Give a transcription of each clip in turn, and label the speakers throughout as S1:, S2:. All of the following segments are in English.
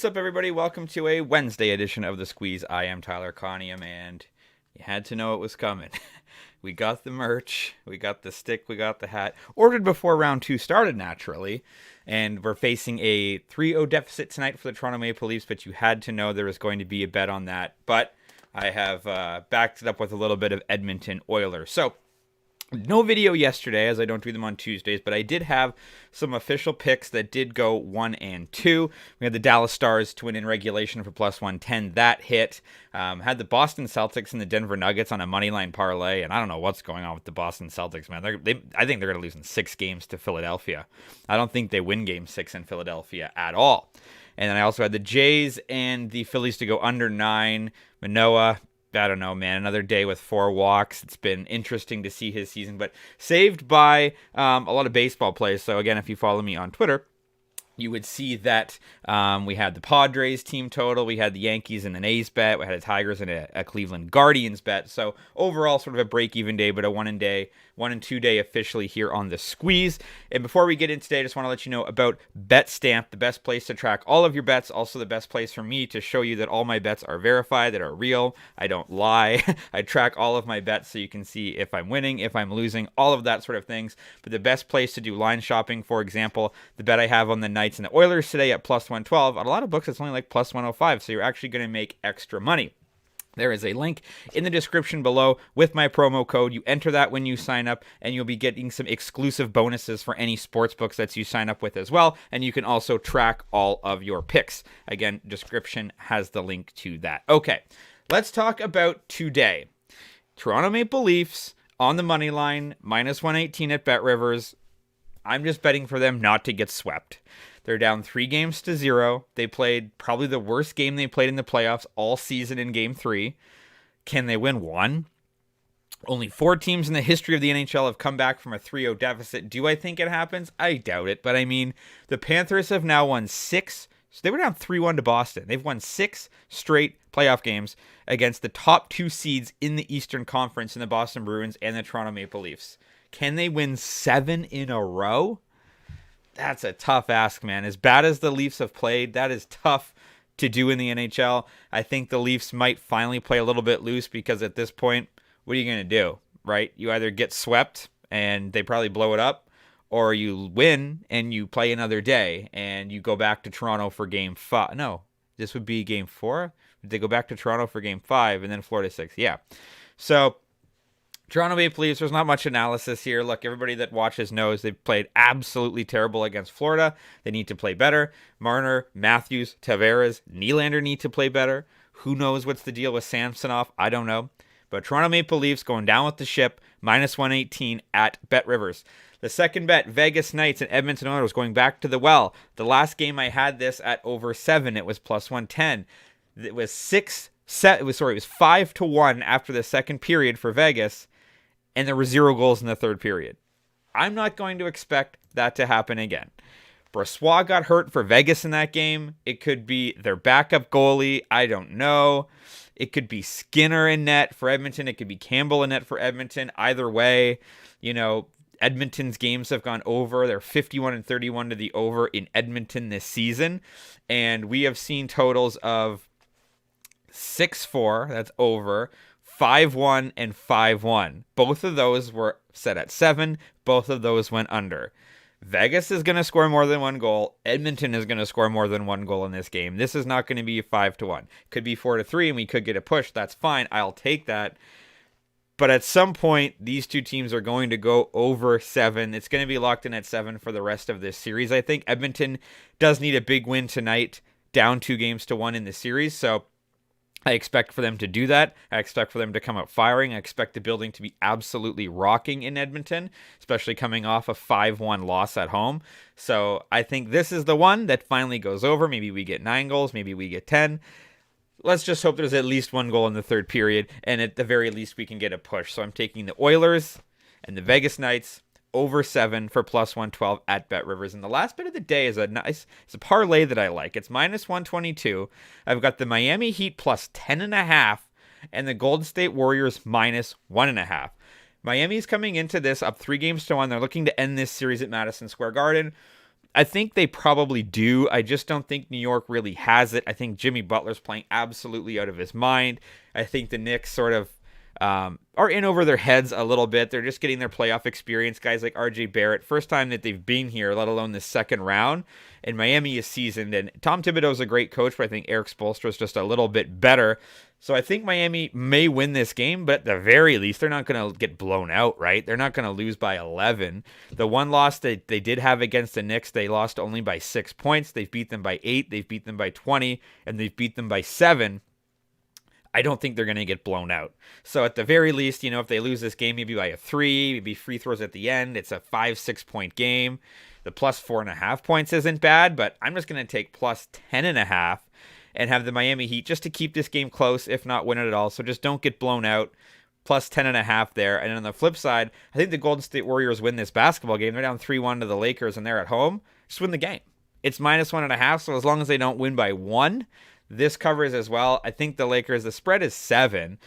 S1: up, everybody? Welcome to a Wednesday edition of The Squeeze. I am Tyler Conium, and you had to know it was coming. We got the merch, we got the stick, we got the hat. Ordered before round 2 started, naturally. And we're facing a 3-0 deficit tonight for the Toronto Maple Leafs, but you had to know there was going to be a bet on that. But I have backed it up with a little bit of Edmonton Oilers. So, no video yesterday, as I don't do them on Tuesdays, but I did have some official picks that did go 1 and 2. We had the Dallas Stars to win in regulation for plus 110. That hit. Had the Boston Celtics and the Denver Nuggets on a moneyline parlay, and I don't know what's going on with the Boston Celtics, man. I think they're going to lose in 6 games to Philadelphia. I don't think they win Game 6 in Philadelphia at all. And then I also had the Jays and the Phillies to go under 9. Manoah, I don't know, man. Another day with 4 walks. It's been interesting to see his season, but saved by a lot of baseball plays. So again, if you follow me on Twitter, you would see that we had the Padres team total, we had the Yankees and an A's bet, we had a Tigers and a Cleveland Guardians bet. So overall, sort of a break-even day, but a 1 and 2 day officially here on the Squeeze. And before we get in today, I just want to let you know about BetStamp, the best place to track all of your bets, also the best place for me to show you that all my bets are verified, that are real. I don't lie. I track all of my bets so you can see if I'm winning, if I'm losing, all of that sort of things. But the best place to do line shopping, for example, the bet I have on the Knights and the Oilers today at plus 112, on a lot of books it's only like plus 105, so you're actually going to make extra money. There is a link in the description below with my promo code. You enter that when you sign up, and you'll be getting some exclusive bonuses for any sports books that you sign up with as well. And you can also track all of your picks. Again, description has the link to that. Okay, let's talk about today. Toronto Maple Leafs on the money line, minus 118 at BetRivers. I'm just betting for them not to get swept. They're down 3-0. They played probably the worst game they played in the playoffs all season in Game 3. Can they win 1? Only 4 teams in the history of the NHL have come back from a 3-0 deficit. Do I think it happens? I doubt it. But I mean, the Panthers have now won 6. So they were down 3-1 to Boston. They've won 6 straight playoff games against the top 2 seeds in the Eastern Conference in the Boston Bruins and the Toronto Maple Leafs. Can they win 7 in a row? That's a tough ask, man. As bad as the Leafs have played, that is tough to do in the NHL. I think the Leafs might finally play a little bit loose because at this point, what are you going to do, right? You either get swept and they probably blow it up, or you win and you play another day and you go back to Toronto for Game 5. No, this would be Game 4. They go back to Toronto for Game 5 and then Florida 6. Yeah. So Toronto Maple Leafs, there's not much analysis here. Look, everybody that watches knows they've played absolutely terrible against Florida. They need to play better. Marner, Matthews, Tavares, Nylander need to play better. Who knows what's the deal with Samsonov? I don't know. But Toronto Maple Leafs going down with the ship, minus 118 at BetRivers. The second bet, Vegas Knights and Edmonton Oilers going back to the well. The last game I had this at over 7. It was plus 110. It was 5-1 after the second period for Vegas. And there were 0 goals in the third period. I'm not going to expect that to happen again. Brossoit got hurt for Vegas in that game. It could be their backup goalie. I don't know. It could be Skinner in net for Edmonton. It could be Campbell in net for Edmonton. Either way, Edmonton's games have gone over. They're 51-31 to the over in Edmonton this season. And we have seen totals of 6-4, that's over, 5-1 and 5-1. Both of those were set at 7. Both of those went under. Vegas is going to score more than 1 goal. Edmonton is going to score more than 1 goal in this game. This is not going to be 5-1. Could be 4-3 and we could get a push. That's fine. I'll take that. But at some point, these two teams are going to go over 7. It's going to be locked in at 7 for the rest of this series. I think Edmonton does need a big win tonight, down 2-1 in the series. So I expect for them to do that. I expect for them to come out firing. I expect the building to be absolutely rocking in Edmonton, especially coming off a 5-1 loss at home. So I think this is the one that finally goes over. Maybe we get 9 goals. Maybe we get 10. Let's just hope there's at least 1 goal in the third period, and at the very least we can get a push. So I'm taking the Oilers and the Vegas Knights over 7 for plus 112 at BetRivers. And the last bit of the day is it's a parlay that I like. It's minus 122. I've got the Miami Heat plus 10.5 and the Golden State Warriors minus 1.5. Miami's coming into this up 3-1. They're looking to end this series at Madison Square Garden. I think they probably do. I just don't think New York really has it. I think Jimmy Butler's playing absolutely out of his mind. I think the Knicks sort of are in over their heads a little bit. They're just getting their playoff experience. Guys like RJ Barrett, first time that they've been here, let alone this second round. And Miami is seasoned. And Tom Thibodeau's a great coach, but I think Eric Spoelstra is just a little bit better. So I think Miami may win this game, but at the very least, they're not going to get blown out, right? They're not going to lose by 11. The one loss that they did have against the Knicks, they lost only by 6 points. They've beat them by 8. They've beat them by 20. And they've beat them by 7. I don't think they're going to get blown out. So at the very least, if they lose this game, maybe by a 3, maybe free throws at the end, it's a 5-6 point game. The plus 4.5 points isn't bad, but I'm just going to take plus 10.5 and have the Miami Heat just to keep this game close, if not win it at all. So just don't get blown out. Plus 10.5 there. And on the flip side, I think the Golden State Warriors win this basketball game. They're down 3-1 to the Lakers and they're at home. Just win the game. It's minus 1.5, so as long as they don't win by 1, this covers as well. I think the Lakers, the spread is 7.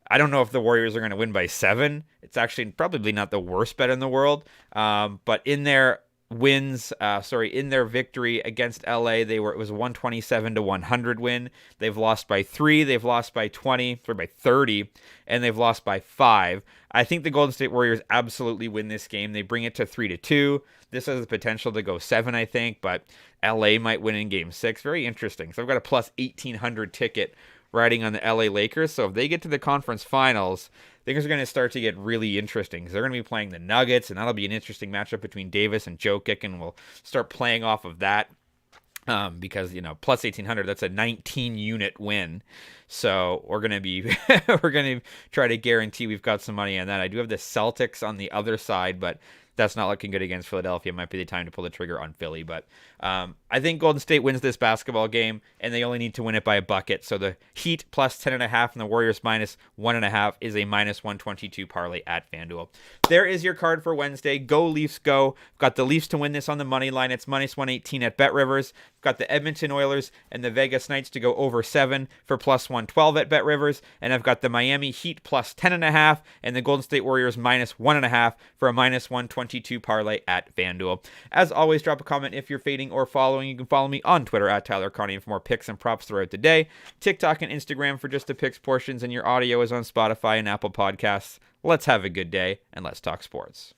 S1: I don't know if the Warriors are going to win by 7. It's actually probably not the worst bet in the world. But in their in their victory against LA, it was a 127-100 win. They've lost by 3, they've lost by 20, by 30, and they've lost by 5. I think the Golden State Warriors absolutely win this game. They bring it to 3-2. This has the potential to go 7, I think, but LA might win in game 6. Very interesting. So I've got a plus 1,800 ticket riding on the LA Lakers. So if they get to the conference finals, things are going to start to get really interesting because they're going to be playing the Nuggets, and that'll be an interesting matchup between Davis and Jokic, and we'll start playing off of that because, plus 1,800, that's a 19-unit win. So we're going to try to guarantee we've got some money on that. I do have the Celtics on the other side, but that's not looking good against Philadelphia. Might be the time to pull the trigger on Philly. But I think Golden State wins this basketball game, and they only need to win it by a bucket. So the Heat plus 10.5 and the Warriors minus 1.5 is a minus 122 parlay at FanDuel. There is your card for Wednesday. Go Leafs, go. Got the Leafs to win this on the money line. It's minus 118 at BetRivers. Got the Edmonton Oilers and the Vegas Knights to go over 7 for plus 112 at BetRivers. And I've got the Miami Heat plus 10.5 and the Golden State Warriors minus 1.5 for a minus 122 parlay at FanDuel. As always, drop a comment if you're fading or following. You can follow me on Twitter at Tyler Carney for more picks and props throughout the day. TikTok and Instagram for just the picks portions, and your audio is on Spotify and Apple Podcasts. Let's have a good day, and let's talk sports.